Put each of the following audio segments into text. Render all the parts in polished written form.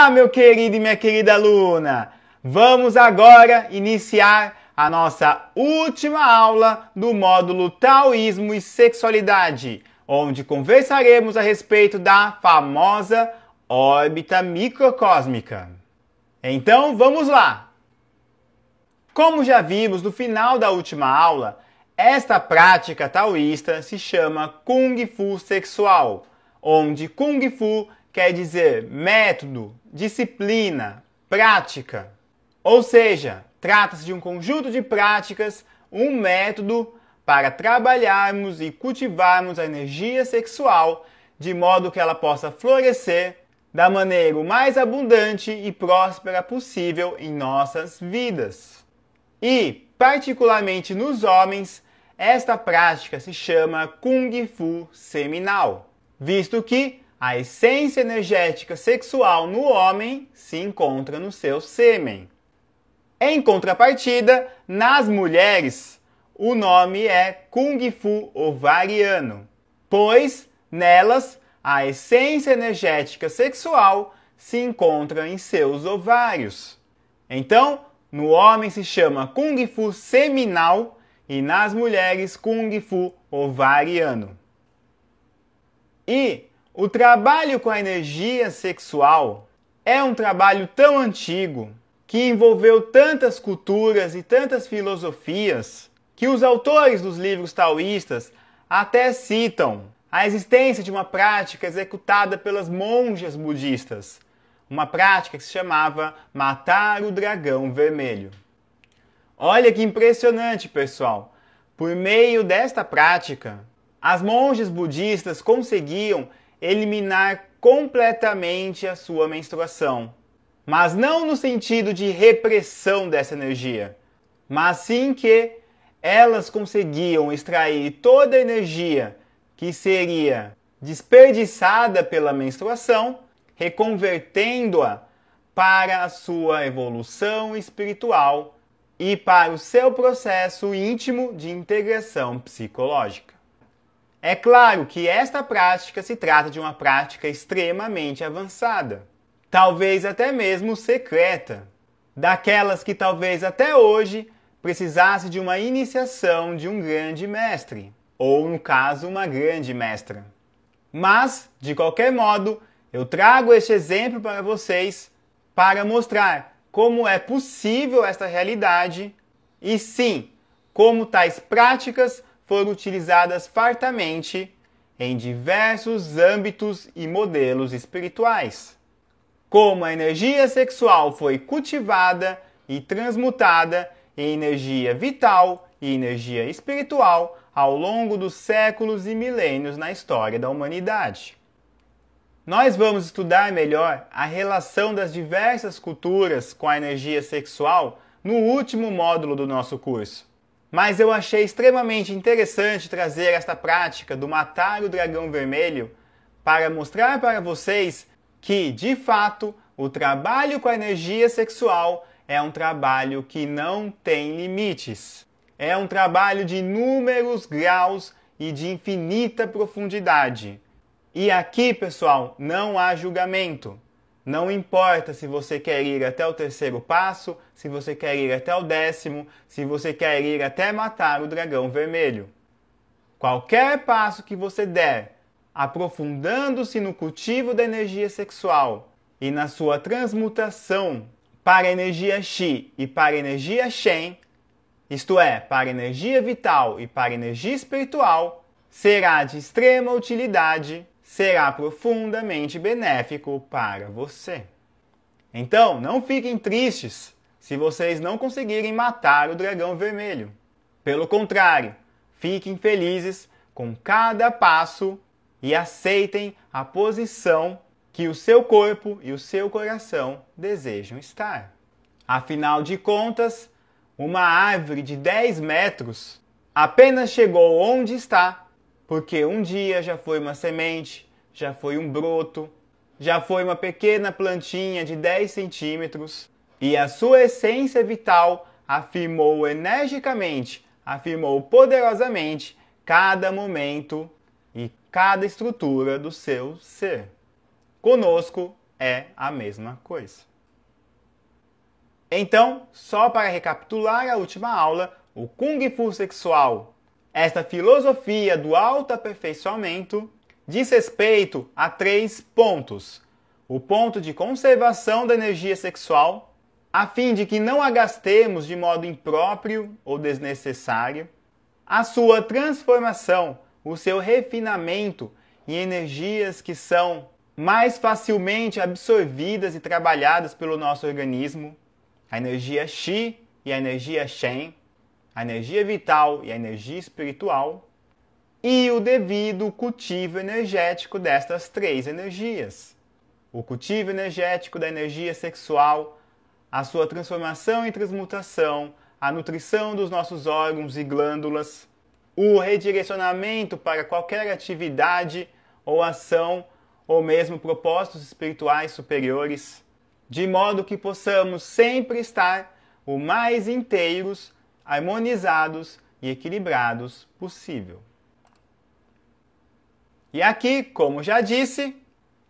Olá, meu querido e minha querida aluna! Vamos agora iniciar a nossa última aula do módulo Taoísmo e Sexualidade, onde conversaremos a respeito da famosa órbita microcósmica. Então, vamos lá! Como já vimos no final da última aula, esta prática taoísta se chama Kung Fu sexual, onde Kung Fu quer dizer método, disciplina, prática. Ou seja, trata-se de um conjunto de práticas, um método para trabalharmos e cultivarmos a energia sexual de modo que ela possa florescer da maneira o mais abundante e próspera possível em nossas vidas. E, particularmente nos homens, esta prática se chama Kung Fu seminal, visto que a essência energética sexual no homem se encontra no seu sêmen. Em contrapartida, nas mulheres, o nome é Kung Fu ovariano, pois nelas a essência energética sexual se encontra em seus ovários. Então, no homem se chama Kung Fu seminal e nas mulheres Kung Fu ovariano. E o trabalho com a energia sexual é um trabalho tão antigo que envolveu tantas culturas e tantas filosofias que os autores dos livros taoístas até citam a existência de uma prática executada pelas monjas budistas, uma prática que se chamava matar o dragão vermelho. Olha que impressionante, pessoal! Por meio desta prática, as monjas budistas conseguiam eliminar completamente a sua menstruação. Mas não no sentido de repressão dessa energia, mas sim que elas conseguiam extrair toda a energia que seria desperdiçada pela menstruação, reconvertendo-a para a sua evolução espiritual e para o seu processo íntimo de integração psicológica. É claro que esta prática se trata de uma prática extremamente avançada, talvez até mesmo secreta, daquelas que talvez até hoje precisasse de uma iniciação de um grande mestre, ou no caso, uma grande mestra. Mas, de qualquer modo, eu trago este exemplo para vocês para mostrar como é possível esta realidade e sim, como tais práticas foram utilizadas fartamente em diversos âmbitos e modelos espirituais. Como a energia sexual foi cultivada e transmutada em energia vital e energia espiritual ao longo dos séculos e milênios na história da humanidade. Nós vamos estudar melhor a relação das diversas culturas com a energia sexual no último módulo do nosso curso. Mas eu achei extremamente interessante trazer esta prática do matar o dragão vermelho para mostrar para vocês que, de fato, o trabalho com a energia sexual é um trabalho que não tem limites. É um trabalho de inúmeros graus e de infinita profundidade. E aqui, pessoal, não há julgamento. Não importa se você quer ir até o 3º passo, se você quer ir até o 10º, se você quer ir até matar o dragão vermelho. Qualquer passo que você der, aprofundando-se no cultivo da energia sexual e na sua transmutação para a energia Qi e para a energia Shen, isto é, para a energia vital e para a energia espiritual, será de extrema utilidade, será profundamente benéfico para você. Então, não fiquem tristes se vocês não conseguirem matar o dragão vermelho. Pelo contrário, fiquem felizes com cada passo e aceitem a posição que o seu corpo e o seu coração desejam estar. Afinal de contas, uma árvore de 10 metros apenas chegou onde está porque um dia já foi uma semente, já foi um broto, já foi uma pequena plantinha de 10 centímetros e a sua essência vital afirmou energicamente, afirmou poderosamente cada momento e cada estrutura do seu ser. Conosco é a mesma coisa. Então, só para recapitular a última aula, o Kung Fu sexual, esta filosofia do autoaperfeiçoamento, diz respeito a 3 pontos. O ponto de conservação da energia sexual, a fim de que não a gastemos de modo impróprio ou desnecessário, a sua transformação, o seu refinamento em energias que são mais facilmente absorvidas e trabalhadas pelo nosso organismo, a energia Qi e a energia Shen, a energia vital e a energia espiritual, e o devido cultivo energético destas 3 energias. O cultivo energético da energia sexual, a sua transformação e transmutação, a nutrição dos nossos órgãos e glândulas, o redirecionamento para qualquer atividade ou ação, ou mesmo propósitos espirituais superiores, de modo que possamos sempre estar o mais inteiros, harmonizados e equilibrados possível. E aqui, como já disse,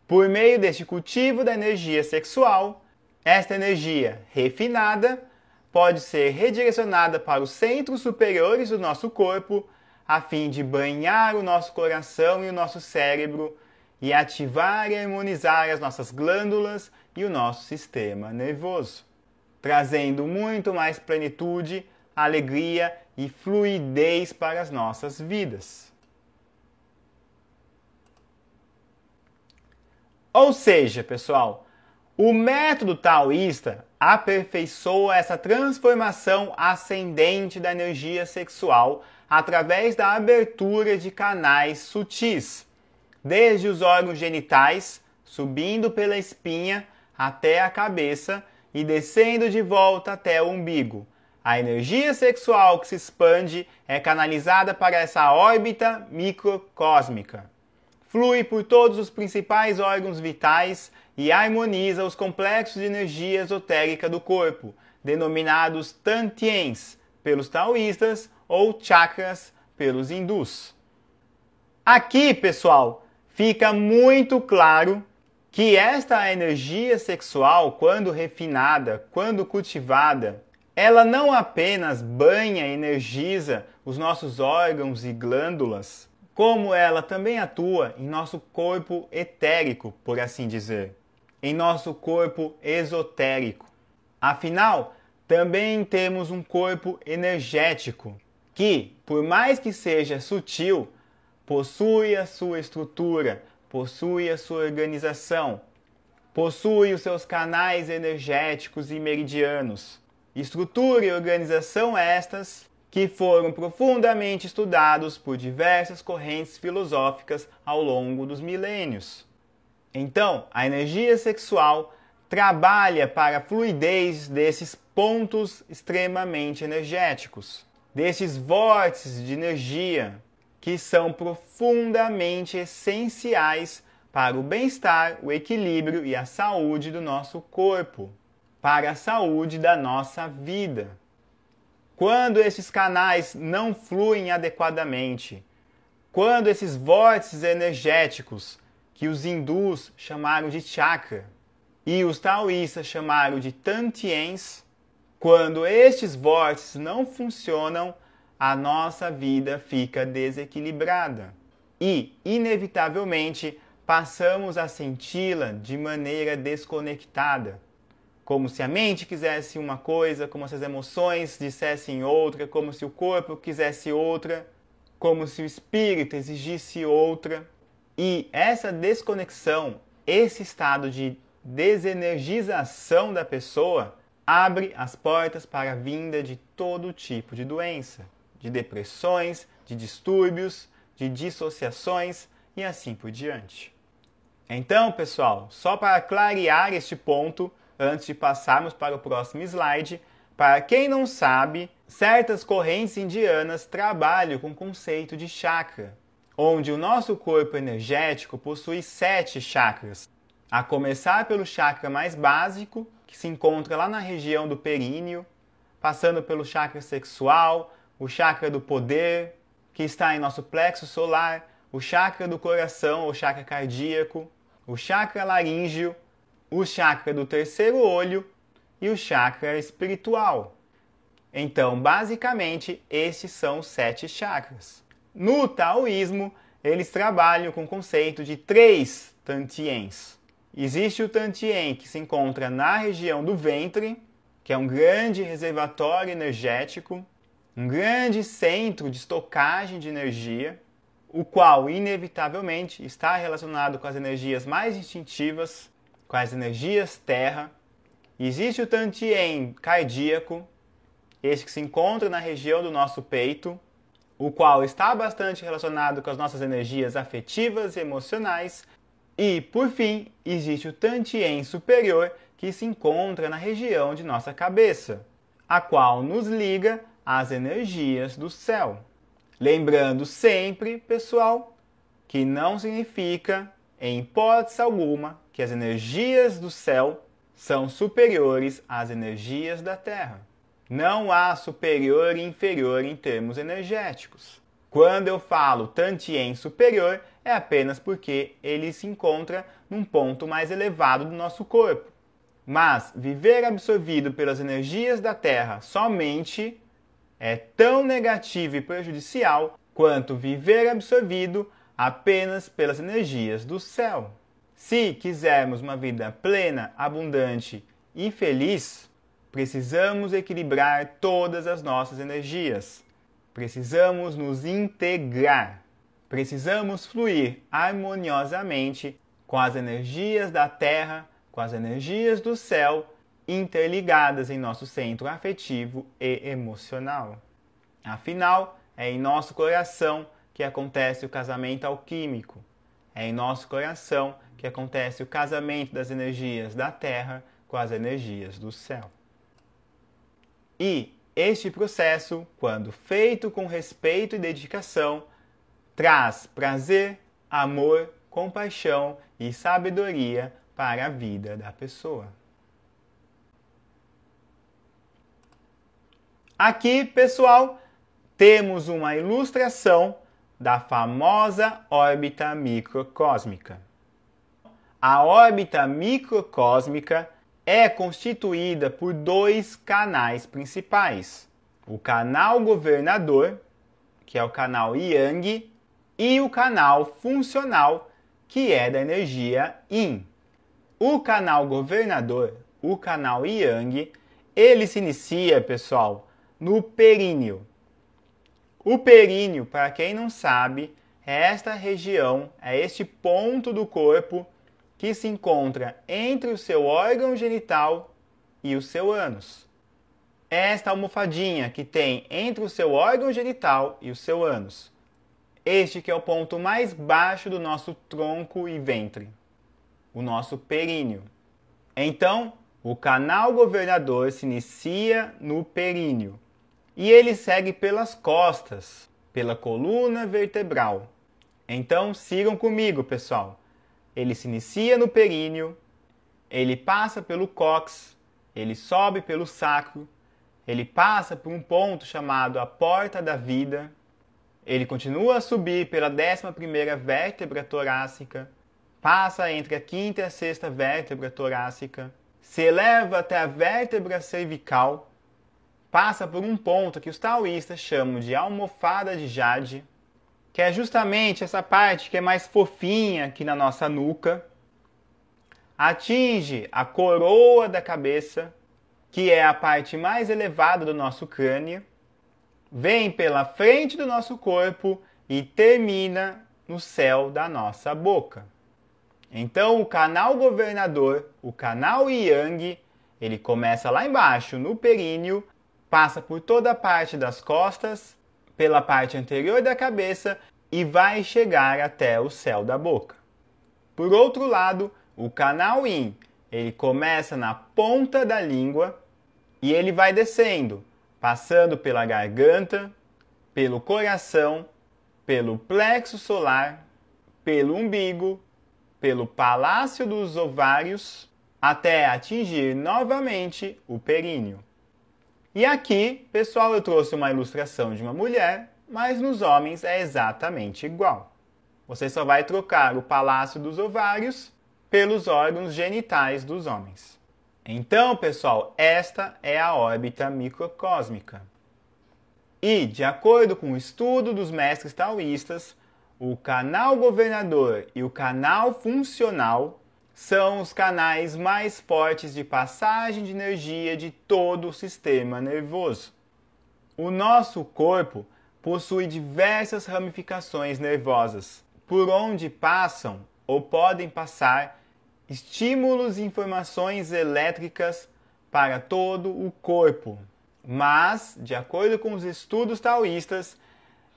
por meio deste cultivo da energia sexual, esta energia refinada pode ser redirecionada para os centros superiores do nosso corpo, a fim de banhar o nosso coração e o nosso cérebro e ativar e harmonizar as nossas glândulas e o nosso sistema nervoso, trazendo muito mais plenitude, alegria e fluidez para as nossas vidas. Ou seja, pessoal, o método taoísta aperfeiçoa essa transformação ascendente da energia sexual através da abertura de canais sutis, desde os órgãos genitais, subindo pela espinha até a cabeça e descendo de volta até o umbigo. A energia sexual que se expande é canalizada para essa órbita microcósmica. Flui por todos os principais órgãos vitais e harmoniza os complexos de energia esotérica do corpo, denominados Tantiens pelos taoístas ou chakras pelos hindus. Aqui, pessoal, fica muito claro que esta energia sexual, quando refinada, quando cultivada, ela não apenas banha e energiza os nossos órgãos e glândulas, como ela também atua em nosso corpo etérico, por assim dizer, em nosso corpo esotérico. Afinal, também temos um corpo energético, que, por mais que seja sutil, possui a sua estrutura, possui a sua organização, possui os seus canais energéticos e meridianos. Estrutura e organização estas que foram profundamente estudados por diversas correntes filosóficas ao longo dos milênios. Então, a energia sexual trabalha para a fluidez desses pontos extremamente energéticos, desses vórtices de energia que são profundamente essenciais para o bem-estar, o equilíbrio e a saúde do nosso corpo, para a saúde da nossa vida. Quando esses canais não fluem adequadamente, quando esses vórtices energéticos, que os hindus chamaram de chakra e os taoístas chamaram de tantiens, quando estes vórtices não funcionam, a nossa vida fica desequilibrada e, inevitavelmente, passamos a senti-la de maneira desconectada, como se a mente quisesse uma coisa, como se as emoções dissessem outra, como se o corpo quisesse outra, como se o espírito exigisse outra. E essa desconexão, esse estado de desenergização da pessoa, abre as portas para a vinda de todo tipo de doença, de depressões, de distúrbios, de dissociações e assim por diante. Então, pessoal, só para clarear este ponto, antes de passarmos para o próximo slide, para quem não sabe, certas correntes indianas trabalham com o conceito de chakra, onde o nosso corpo energético possui 7 chakras, a começar pelo chakra mais básico, que se encontra lá na região do períneo, passando pelo chakra sexual, o chakra do poder, que está em nosso plexo solar, o chakra do coração ou chakra cardíaco, o chakra laríngeo, o chakra do terceiro olho e o chakra espiritual. Então, basicamente, estes são os 7 chakras. No taoísmo, eles trabalham com o conceito de 3 tantiens. Existe o tantien que se encontra na região do ventre, que é um grande reservatório energético, um grande centro de estocagem de energia, o qual, inevitavelmente, está relacionado com as energias mais instintivas, com as energias terra. Existe o tantien cardíaco, este que se encontra na região do nosso peito, o qual está bastante relacionado com as nossas energias afetivas e emocionais. E, por fim, existe o tantien superior, que se encontra na região de nossa cabeça, a qual nos liga às energias do céu. Lembrando sempre, pessoal, que não significa, em hipótese alguma, que as energias do céu são superiores às energias da Terra. Não há superior e inferior em termos energéticos. Quando eu falo tantien superior, é apenas porque ele se encontra num ponto mais elevado do nosso corpo. Mas viver absorvido pelas energias da Terra somente é tão negativo e prejudicial quanto viver absorvido apenas pelas energias do céu. Se quisermos uma vida plena, abundante e feliz, precisamos equilibrar todas as nossas energias. Precisamos nos integrar. Precisamos fluir harmoniosamente com as energias da Terra, com as energias do céu, interligadas em nosso centro afetivo e emocional. Afinal, é em nosso coração que acontece o casamento alquímico. É em nosso coração que acontece o casamento das energias da Terra com as energias do céu. E este processo, quando feito com respeito e dedicação, traz prazer, amor, compaixão e sabedoria para a vida da pessoa. Aqui, pessoal, temos uma ilustração da famosa órbita microcósmica. A órbita microcósmica é constituída por 2 canais principais. O canal governador, que é o canal Yang, e o canal funcional, que é da energia Yin. O canal governador, o canal Yang, ele se inicia, pessoal, no períneo. O períneo, para quem não sabe, é esta região, é este ponto do corpo que se encontra entre o seu órgão genital e o seu ânus. Esta almofadinha que tem entre o seu órgão genital e o seu ânus. Este que é o ponto mais baixo do nosso tronco e ventre, o nosso períneo. Então, o canal governador se inicia no períneo e ele segue pelas costas, pela coluna vertebral. Então, sigam comigo, pessoal. Ele se inicia no períneo, ele passa pelo cóccix, ele sobe pelo sacro, ele passa por um ponto chamado a porta da vida, ele continua a subir pela 11ª vértebra torácica, passa entre a 5ª e a 6ª vértebra torácica, se eleva até a vértebra cervical, passa por um ponto que os taoístas chamam de almofada de jade, que é justamente essa parte que é mais fofinha aqui na nossa nuca, atinge a coroa da cabeça, que é a parte mais elevada do nosso crânio, vem pela frente do nosso corpo e termina no céu da nossa boca. Então, o canal governador, o canal Yang, ele começa lá embaixo, no períneo, passa por toda a parte das costas, pela parte anterior da cabeça e vai chegar até o céu da boca. Por outro lado, o canal Yin, ele começa na ponta da língua e ele vai descendo, passando pela garganta, pelo coração, pelo plexo solar, pelo umbigo, pelo palácio dos ovários, até atingir novamente o períneo. E aqui, pessoal, eu trouxe uma ilustração de uma mulher, mas nos homens é exatamente igual. Você só vai trocar o palácio dos ovários pelos órgãos genitais dos homens. Então, pessoal, esta é a órbita microcósmica. E, de acordo com o estudo dos mestres taoístas, o canal governador e o canal funcional são os canais mais fortes de passagem de energia de todo o sistema nervoso. O nosso corpo possui diversas ramificações nervosas, por onde passam ou podem passar estímulos e informações elétricas para todo o corpo. Mas, de acordo com os estudos taoístas,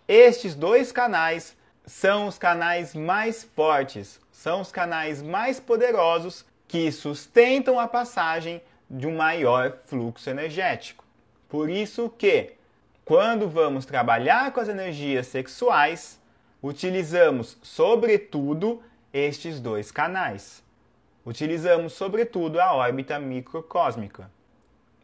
estes dois canais são os canais mais fortes, são os canais mais poderosos que sustentam a passagem de um maior fluxo energético. Por isso que, quando vamos trabalhar com as energias sexuais, utilizamos sobretudo estes dois canais. Utilizamos sobretudo a órbita microcósmica.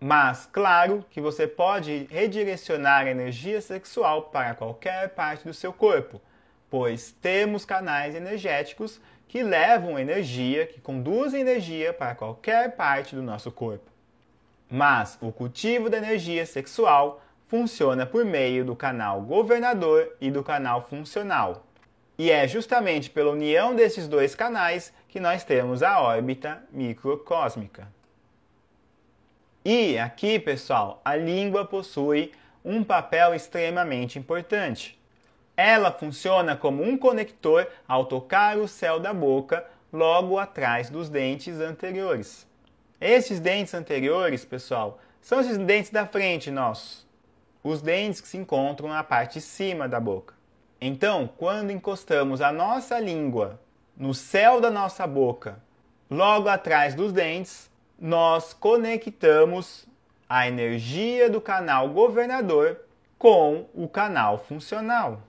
Mas, claro que você pode redirecionar a energia sexual para qualquer parte do seu corpo, pois temos canais energéticos que levam energia, que conduzem energia para qualquer parte do nosso corpo. Mas o cultivo da energia sexual funciona por meio do canal governador e do canal funcional. E é justamente pela união desses dois canais que nós temos a órbita microcósmica. E aqui, pessoal, a língua possui um papel extremamente importante. Ela funciona como um conector ao tocar o céu da boca logo atrás dos dentes anteriores. Esses dentes anteriores, pessoal, são esses dentes da frente nossos. Os dentes que se encontram na parte de cima da boca. Então, quando encostamos a nossa língua no céu da nossa boca, logo atrás dos dentes, nós conectamos a energia do canal governador com o canal funcional.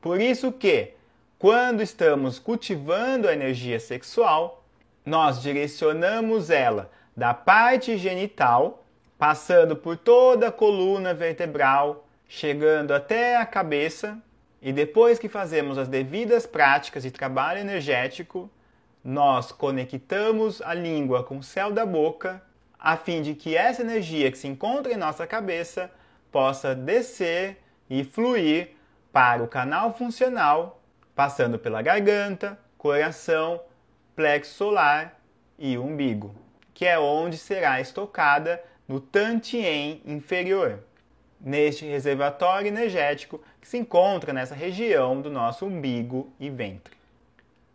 Por isso que, quando estamos cultivando a energia sexual, nós direcionamos ela da parte genital, passando por toda a coluna vertebral, chegando até a cabeça, e depois que fazemos as devidas práticas de trabalho energético, nós conectamos a língua com o céu da boca, a fim de que essa energia que se encontra em nossa cabeça possa descer e fluir para o canal funcional, passando pela garganta, coração, plexo solar e umbigo, que é onde será estocada no Tantien inferior, neste reservatório energético que se encontra nessa região do nosso umbigo e ventre.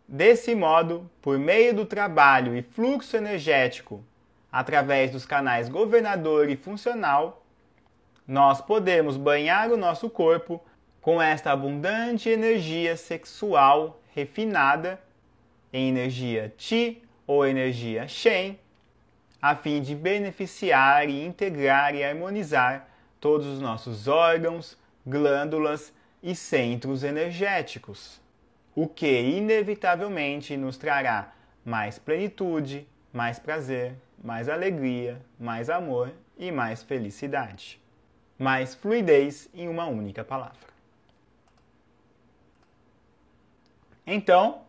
Desse modo, por meio do trabalho e fluxo energético, através dos canais governador e funcional, nós podemos banhar o nosso corpo com esta abundante energia sexual refinada em energia Qi ou energia Shen, a fim de beneficiar e integrar e harmonizar todos os nossos órgãos, glândulas e centros energéticos, o que inevitavelmente nos trará mais plenitude, mais prazer, mais alegria, mais amor e mais felicidade. Mais fluidez em uma única palavra. Então,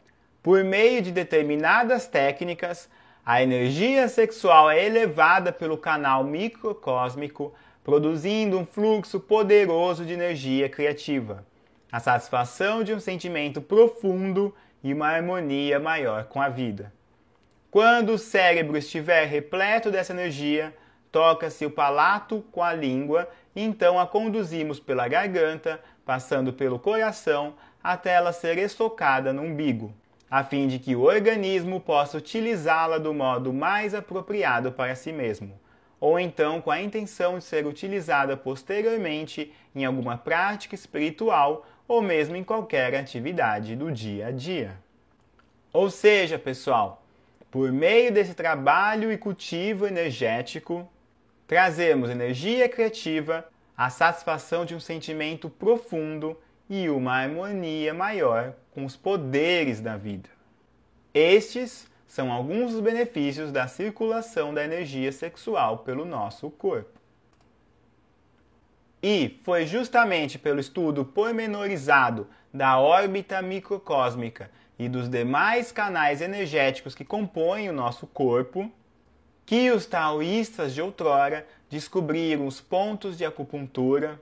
por meio de determinadas técnicas, a energia sexual é elevada pelo canal microcósmico, produzindo um fluxo poderoso de energia criativa, a satisfação de um sentimento profundo e uma harmonia maior com a vida. Quando o cérebro estiver repleto dessa energia, toca-se o palato com a língua e então a conduzimos pela garganta, passando pelo coração, até ela ser estocada no umbigo, a fim de que o organismo possa utilizá-la do modo mais apropriado para si mesmo, ou então com a intenção de ser utilizada posteriormente em alguma prática espiritual ou mesmo em qualquer atividade do dia a dia. Ou seja, pessoal, por meio desse trabalho e cultivo energético, trazemos energia criativa, a satisfação de um sentimento profundo e uma harmonia maior com os poderes da vida. Estes são alguns dos benefícios da circulação da energia sexual pelo nosso corpo. E foi justamente pelo estudo pormenorizado da órbita microcósmica e dos demais canais energéticos que compõem o nosso corpo, que os taoístas de outrora descobriram os pontos de acupuntura,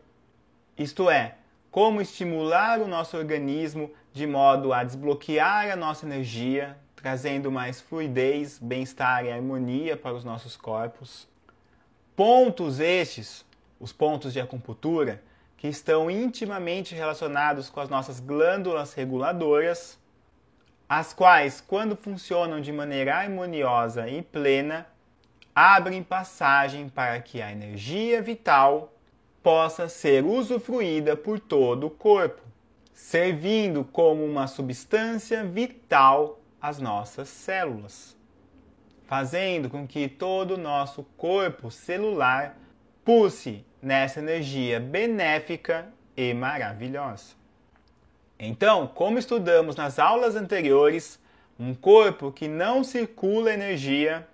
isto é, como estimular o nosso organismo de modo a desbloquear a nossa energia, trazendo mais fluidez, bem-estar e harmonia para os nossos corpos. Pontos estes, os pontos de acupuntura, que estão intimamente relacionados com as nossas glândulas reguladoras, as quais, quando funcionam de maneira harmoniosa e plena, abrem passagem para que a energia vital possa ser usufruída por todo o corpo, servindo como uma substância vital às nossas células, fazendo com que todo o nosso corpo celular pulse nessa energia benéfica e maravilhosa. Então, como estudamos nas aulas anteriores, um corpo que não circula energia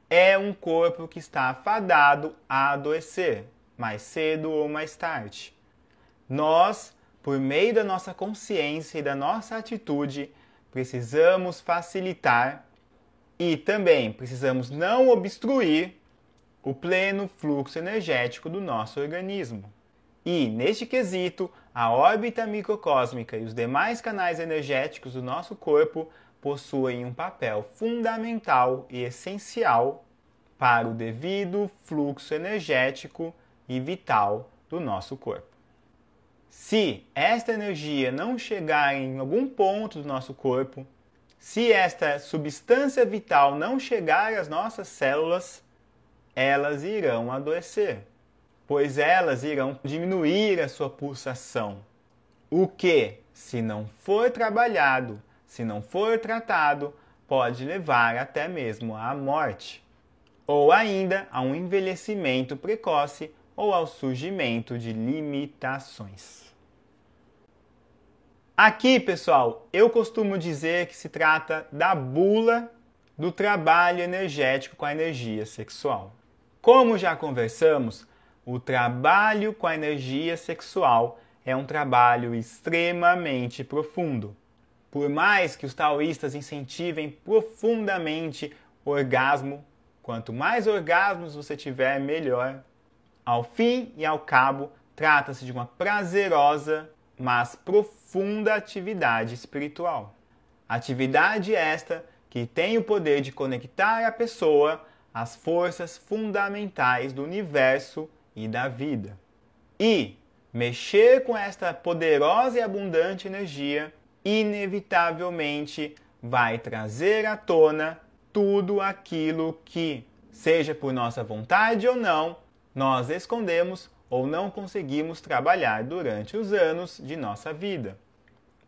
é um corpo que está fadado a adoecer, mais cedo ou mais tarde. Nós, por meio da nossa consciência e da nossa atitude, precisamos facilitar e também precisamos não obstruir o pleno fluxo energético do nosso organismo. E, neste quesito, a órbita microcósmica e os demais canais energéticos do nosso corpo possuem um papel fundamental e essencial para o devido fluxo energético e vital do nosso corpo. Se esta energia não chegar em algum ponto do nosso corpo, se esta substância vital não chegar às nossas células, elas irão adoecer, pois elas irão diminuir a sua pulsação. O que, se não for trabalhado, se não for tratado, pode levar até mesmo à morte, ou ainda a um envelhecimento precoce ou ao surgimento de limitações. Aqui, pessoal, eu costumo dizer que se trata da bula do trabalho energético com a energia sexual. Como já conversamos, o trabalho com a energia sexual é um trabalho extremamente profundo. Por mais que os taoístas incentivem profundamente o orgasmo, quanto mais orgasmos você tiver, melhor. Ao fim e ao cabo, trata-se de uma prazerosa, mas profunda atividade espiritual. Atividade esta que tem o poder de conectar a pessoa às forças fundamentais do universo e da vida. E mexer com esta poderosa e abundante energia inevitavelmente vai trazer à tona tudo aquilo que, seja por nossa vontade ou não, nós escondemos ou não conseguimos trabalhar durante os anos de nossa vida.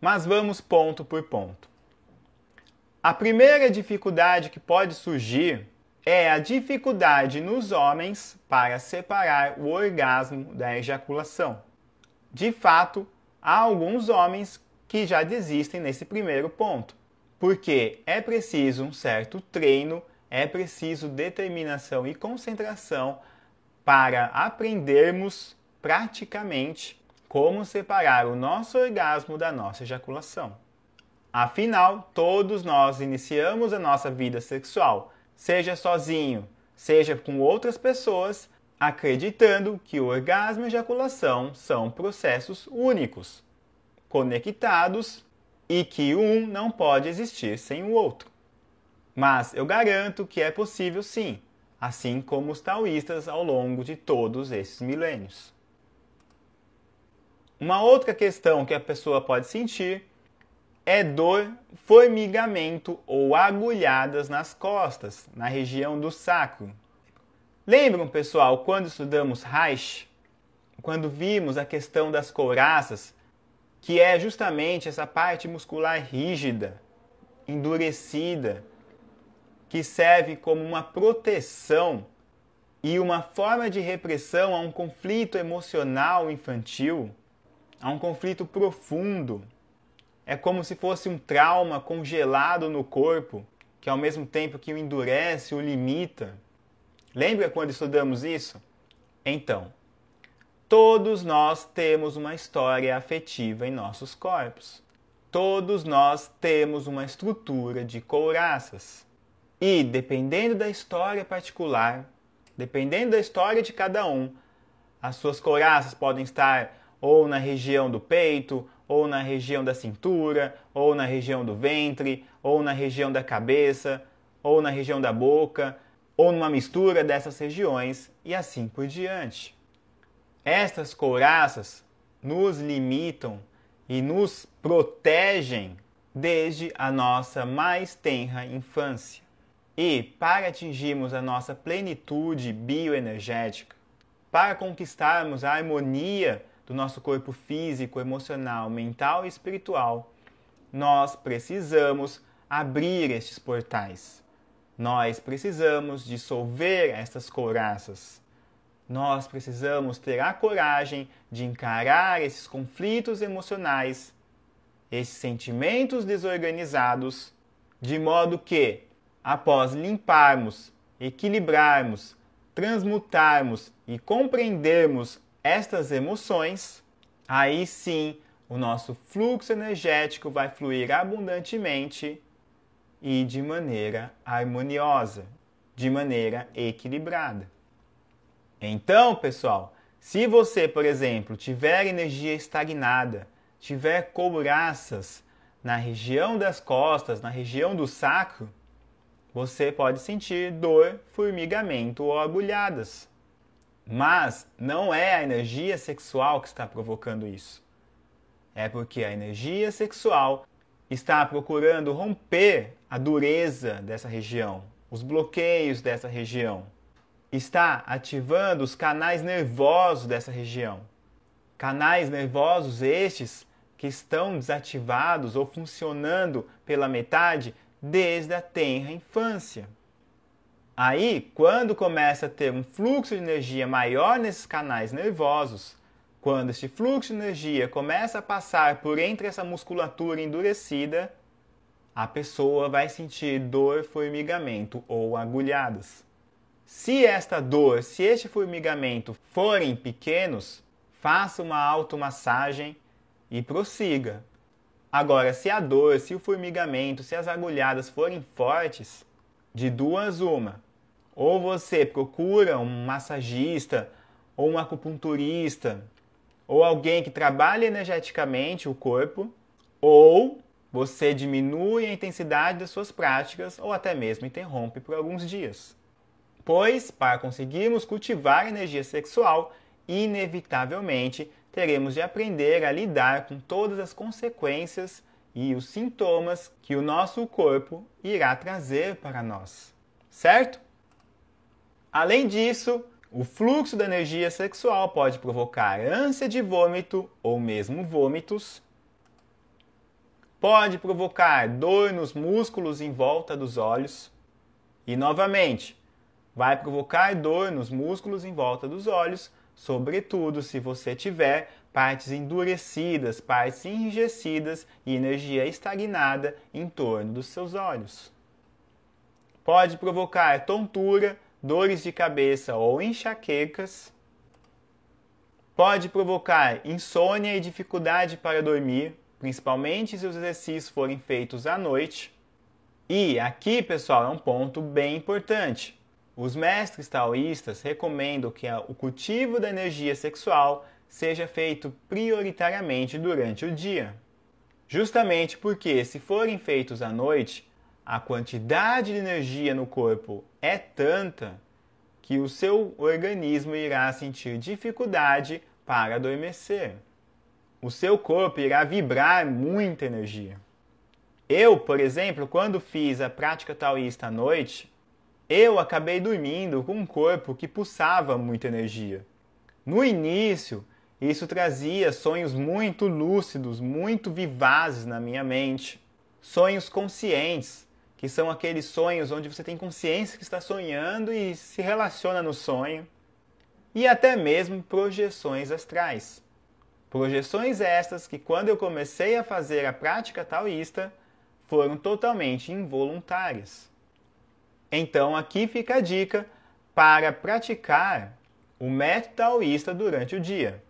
Mas vamos ponto por ponto. A primeira dificuldade que pode surgir é a dificuldade nos homens para separar o orgasmo da ejaculação. De fato, há alguns homens que já desistem nesse primeiro ponto, porque é preciso um certo treino, é preciso determinação e concentração para aprendermos praticamente como separar o nosso orgasmo da nossa ejaculação. Afinal, todos nós iniciamos a nossa vida sexual, seja sozinho, seja com outras pessoas, acreditando que o orgasmo e a ejaculação são processos únicos, conectados e que um não pode existir sem o outro. Mas eu garanto que é possível sim, assim como os taoístas ao longo de todos esses milênios. Uma outra questão que a pessoa pode sentir é dor, formigamento ou agulhadas nas costas, na região do sacro. Lembram, pessoal, quando estudamos Reich, quando vimos a questão das couraças, que é justamente essa parte muscular rígida, endurecida, que serve como uma proteção e uma forma de repressão a um conflito emocional infantil, a um conflito profundo. É como se fosse um trauma congelado no corpo, que ao mesmo tempo que o endurece, o limita. Lembra quando estudamos isso? Então, todos nós temos uma história afetiva em nossos corpos. todos nós temos uma estrutura de couraças. E, dependendo da história particular, dependendo da história de cada um, as suas couraças podem estar ou na região do peito, ou na região da cintura, ou na região do ventre, ou na região da cabeça, ou na região da boca, ou numa mistura dessas regiões, e assim por diante. Estas couraças nos limitam e nos protegem desde a nossa mais tenra infância. E para atingirmos a nossa plenitude bioenergética, para conquistarmos a harmonia do nosso corpo físico, emocional, mental e espiritual, nós precisamos abrir estes portais. Nós precisamos dissolver estas couraças. Nós precisamos ter a coragem de encarar esses conflitos emocionais, esses sentimentos desorganizados, de modo que, após limparmos, equilibrarmos, transmutarmos e compreendermos estas emoções, aí sim o nosso fluxo energético vai fluir abundantemente e de maneira harmoniosa, de maneira equilibrada. Então, pessoal, se você, por exemplo, tiver energia estagnada, tiver couraças na região das costas, na região do sacro, você pode sentir dor, formigamento ou agulhadas. Mas não é a energia sexual que está provocando isso. É porque a energia sexual está procurando romper a dureza dessa região, os bloqueios dessa região. Está ativando os canais nervosos dessa região. Canais nervosos estes que estão desativados ou funcionando pela metade desde a tenra infância. Aí, quando começa a ter um fluxo de energia maior nesses canais nervosos, quando este fluxo de energia começa a passar por entre essa musculatura endurecida, a pessoa vai sentir dor, formigamento ou agulhadas. Se esta dor, se este formigamento forem pequenos, faça uma automassagem e prossiga. Agora, se a dor, se o formigamento, se as agulhadas forem fortes, de duas uma. Ou você procura um massagista, ou um acupunturista, ou alguém que trabalhe energeticamente o corpo, ou você diminui a intensidade das suas práticas, ou até mesmo interrompe por alguns dias. Pois, para conseguirmos cultivar a energia sexual, inevitavelmente teremos de aprender a lidar com todas as consequências e os sintomas que o nosso corpo irá trazer para nós. Certo? Além disso, o fluxo da energia sexual pode provocar ânsia de vômito ou mesmo vômitos. Pode provocar dor nos músculos em volta dos olhos. E, novamente, vai provocar dor nos músculos em volta dos olhos, sobretudo se você tiver partes endurecidas, partes enrijecidas e energia estagnada em torno dos seus olhos. Pode provocar tontura, dores de cabeça ou enxaquecas. Pode provocar insônia e dificuldade para dormir, principalmente se os exercícios forem feitos à noite. E aqui, pessoal, é um ponto bem importante. Os mestres taoístas recomendam que o cultivo da energia sexual seja feito prioritariamente durante o dia. Justamente porque, se forem feitos à noite, a quantidade de energia no corpo é tanta que o seu organismo irá sentir dificuldade para adormecer. O seu corpo irá vibrar muita energia. Eu, por exemplo, quando fiz a prática taoísta à noite, eu acabei dormindo com um corpo que pulsava muita energia. No início, isso trazia sonhos muito lúcidos, muito vivazes na minha mente. Sonhos conscientes, que são aqueles sonhos onde você tem consciência que está sonhando e se relaciona no sonho. E até mesmo projeções astrais. Projeções estas que, quando eu comecei a fazer a prática taoísta, foram totalmente involuntárias. Então, aqui fica a dica para praticar o método taoísta durante o dia.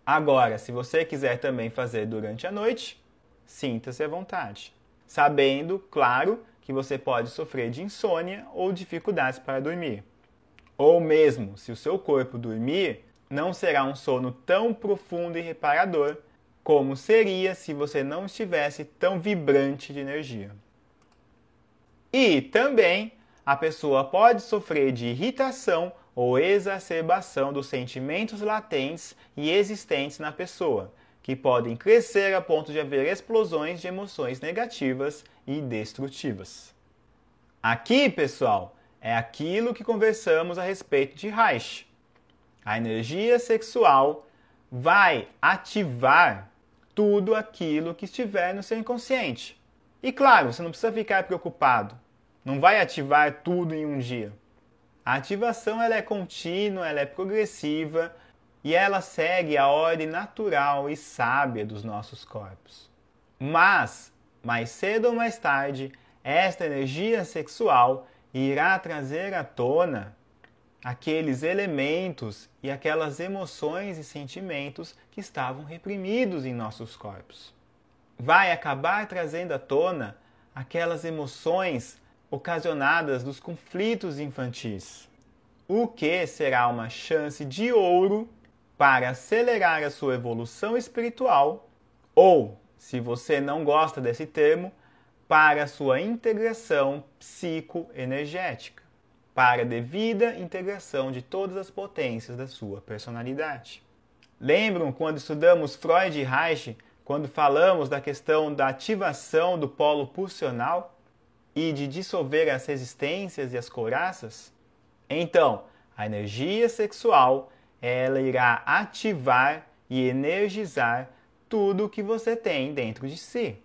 Agora, se você quiser também fazer durante a noite, sinta-se à vontade. Sabendo, claro, que você pode sofrer de insônia ou dificuldades para dormir. Ou mesmo, se o seu corpo dormir, não será um sono tão profundo e reparador como seria se você não estivesse tão vibrante de energia. E também a pessoa pode sofrer de irritação ou exacerbação dos sentimentos latentes e existentes na pessoa, que podem crescer a ponto de haver explosões de emoções negativas e destrutivas. Aqui, pessoal, é aquilo que conversamos a respeito de Reich. A energia sexual vai ativar tudo aquilo que estiver no seu inconsciente. E claro, você não precisa ficar preocupado. Não vai ativar tudo em um dia. A ativação ela é contínua, ela é progressiva e ela segue a ordem natural e sábia dos nossos corpos. Mas, mais cedo ou mais tarde, esta energia sexual irá trazer à tona aqueles elementos e aquelas emoções e sentimentos que estavam reprimidos em nossos corpos. Vai acabar trazendo à tona aquelas emoções ocasionadas dos conflitos infantis, o que será uma chance de ouro para acelerar a sua evolução espiritual ou, se você não gosta desse termo, para a sua integração psicoenergética, para a devida integração de todas as potências da sua personalidade. Lembram quando estudamos Freud e Reich, quando falamos da questão da ativação do polo pulsional e de dissolver as resistências e as couraças? Então, a energia sexual, ela irá ativar e energizar tudo o que você tem dentro de si.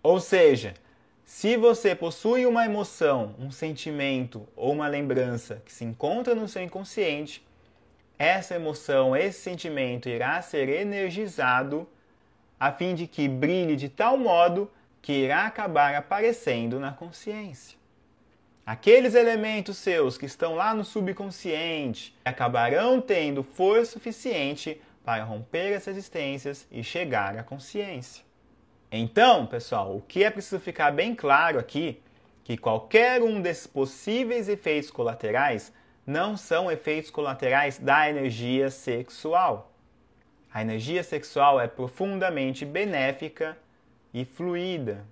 Ou seja, se você possui uma emoção, um sentimento ou uma lembrança que se encontra no seu inconsciente, essa emoção, esse sentimento irá ser energizado a fim de que brilhe de tal modo que irá acabar aparecendo na consciência. Aqueles elementos seus que estão lá no subconsciente acabarão tendo força suficiente para romper as resistências e chegar à consciência. Então, pessoal, o que é preciso ficar bem claro aqui, que qualquer um desses possíveis efeitos colaterais não são efeitos colaterais da energia sexual. A energia sexual é profundamente benéfica e fluida.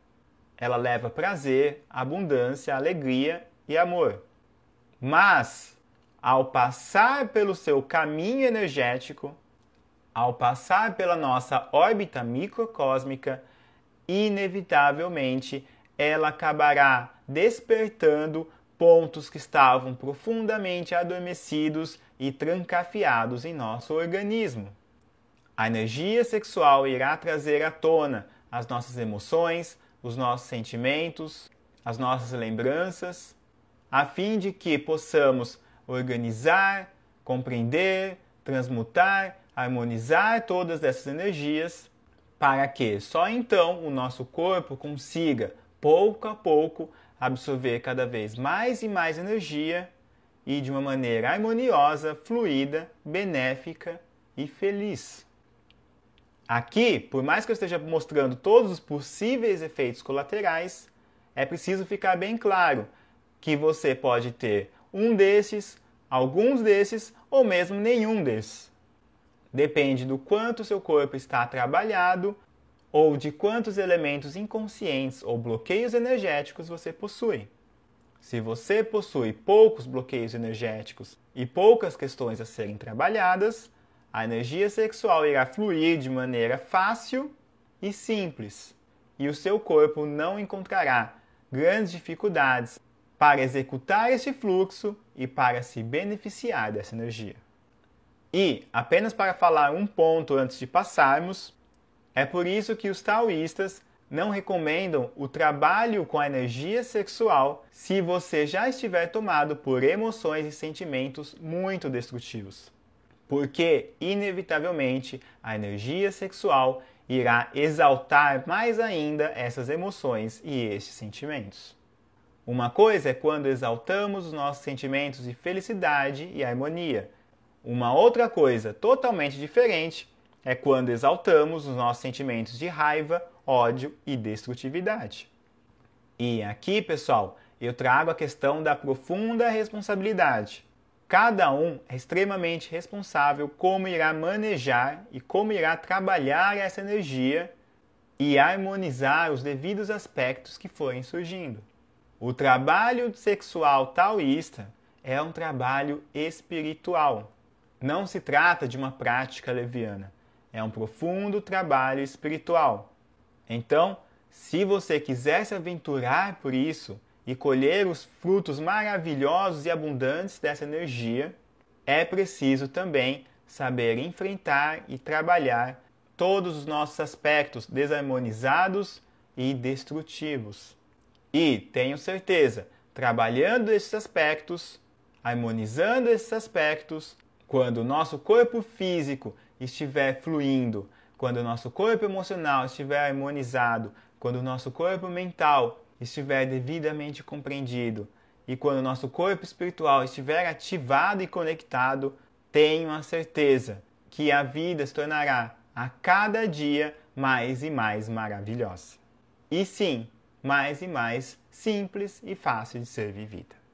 Ela leva prazer, abundância, alegria e amor. Mas, ao passar pelo seu caminho energético, ao passar pela nossa órbita microcósmica, inevitavelmente ela acabará despertando pontos que estavam profundamente adormecidos e trancafiados em nosso organismo. A energia sexual irá trazer à tona as nossas emoções, os nossos sentimentos, as nossas lembranças, a fim de que possamos organizar, compreender, transmutar, harmonizar todas essas energias, para que só então o nosso corpo consiga, pouco a pouco, absorver cada vez mais e mais energia e de uma maneira harmoniosa, fluida, benéfica e feliz. Aqui, por mais que eu esteja mostrando todos os possíveis efeitos colaterais, é preciso ficar bem claro que você pode ter um desses, alguns desses ou mesmo nenhum desses. Depende do quanto seu corpo está trabalhado ou de quantos elementos inconscientes ou bloqueios energéticos você possui. Se você possui poucos bloqueios energéticos e poucas questões a serem trabalhadas, a energia sexual irá fluir de maneira fácil e simples, e o seu corpo não encontrará grandes dificuldades para executar esse fluxo e para se beneficiar dessa energia. E, apenas para falar um ponto antes de passarmos, é por isso que os taoístas não recomendam o trabalho com a energia sexual se você já estiver tomado por emoções e sentimentos muito destrutivos. Porque, inevitavelmente, a energia sexual irá exaltar mais ainda essas emoções e estes sentimentos. Uma coisa é quando exaltamos os nossos sentimentos de felicidade e harmonia. Uma outra coisa totalmente diferente é quando exaltamos os nossos sentimentos de raiva, ódio e destrutividade. E aqui, pessoal, eu trago a questão da profunda responsabilidade. Cada um é extremamente responsável como irá manejar e como irá trabalhar essa energia e harmonizar os devidos aspectos que forem surgindo. O trabalho sexual taoísta é um trabalho espiritual. Não se trata de uma prática leviana. É um profundo trabalho espiritual. Então, se você quiser se aventurar por isso e colher os frutos maravilhosos e abundantes dessa energia, é preciso também saber enfrentar e trabalhar todos os nossos aspectos desarmonizados e destrutivos. E, tenho certeza, trabalhando esses aspectos, harmonizando esses aspectos, quando o nosso corpo físico estiver fluindo, quando o nosso corpo emocional estiver harmonizado, quando o nosso corpo mental estiver devidamente compreendido e quando o nosso corpo espiritual estiver ativado e conectado, tenho a certeza que a vida se tornará a cada dia mais e mais maravilhosa. E sim, mais e mais simples e fácil de ser vivida.